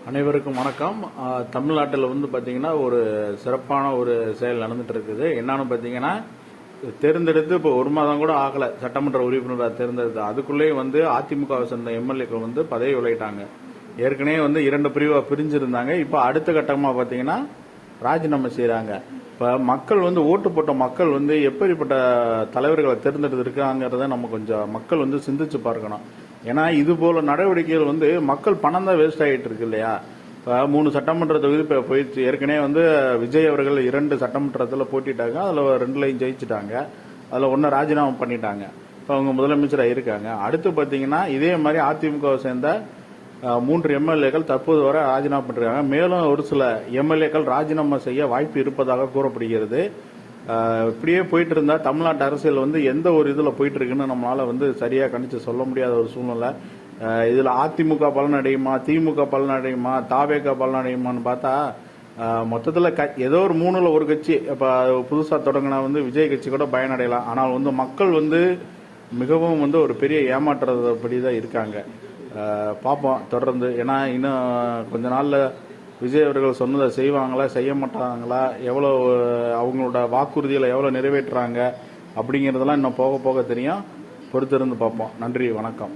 அனைவருக்கும் வணக்கம். தமிழ்நாட்டில் பார்த்தீங்கன்னா ஒரு சிறப்பான ஒரு செயல் நடந்துட்டு இருக்குது. என்னன்னு பார்த்தீங்கன்னா, தேர்ந்தெடுத்து இப்போ ஒரு மாதம் கூட ஆகலை, சட்டமன்ற உறுப்பினராக தேர்ந்தெடுத்து அதுக்குள்ளேயே அதிமுகவை சேர்ந்த எம்எல்ஏக்கள் பதவி விலகிட்டாங்க. ஏற்கனவே 2 பிரிவாக பிரிஞ்சிருந்தாங்க. இப்போ அடுத்த கட்டமாக பார்த்தீங்கன்னா ராஜினாமா செய்கிறாங்க. இப்போ மக்கள் ஓட்டு போட்ட மக்கள் எப்படிப்பட்ட தலைவர்களை தேர்ந்தெடுத்திருக்காங்கிறத நம்ம கொஞ்சம் மக்கள் சிந்திச்சு பார்க்கணும். ஏன்னா இது போல நடவடிக்கைகள் மக்கள் பணம் தான் வேஸ்ட் ஆகிட்டு இருக்கு இல்லையா. இப்போ 3 சட்டமன்ற தொகுதி போயிடுச்சு. ஏற்கனவே விஜய் அவர்கள் 2 சட்டமன்றத்தில் போட்டிட்டாங்க. அதில் 2லையும் ஜெயிச்சுட்டாங்க. அதில் 1 ராஜினாமா பண்ணிட்டாங்க. இப்போ அவங்க முதலமைச்சராக இருக்காங்க. அடுத்து பார்த்தீங்கன்னா இதே மாதிரி அதிமுகவை சேர்ந்த 3 எம்எல்ஏக்கள் தற்போது வரை ராஜினாமா பண்ணிருக்காங்க. மேலும் ஒரு சில எம்எல்ஏக்கள் ராஜினாமா செய்ய வாய்ப்பு இருப்பதாக கூறப்படுகிறது. இப்படியே போயிட்டு இருந்தா தமிழ்நாட்டு அரசியல் எந்த ஒரு இதுல போயிட்டு இருக்குன்னு நம்மளால சரியா கணிச்சு சொல்ல முடியாத ஒரு சூழ்நிலை. இதுல அதிமுக பலனடையுமா, திமுக பலனடையுமா, தாவேக பலனடையுமான்னு பார்த்தா மொத்தத்துல ஏதோ ஒரு 3ல ஒரு கட்சி இப்ப புதுசா தொடங்கினா விஜய் கட்சி கூட பயனடையலாம். ஆனால் மக்கள் மிகவும் ஒரு பெரிய ஏமாற்றுறபடிதான் இருக்காங்க. பார்ப்போம் தொடர்ந்து. ஏன்னா இன்னும் கொஞ்ச நாள்ல விஜய் அவர்கள் சொன்னதை செய்வாங்களா, செய்ய மாட்டாங்களா, எவ்வளோ அவங்களோட வாக்குறுதிகளை எவ்வளோ நிறைவேற்றுறாங்க அப்படிங்கிறதெல்லாம் இன்னும் போக போக தெரியும். பொறுத்திருந்து பார்ப்போம். நன்றி, வணக்கம்.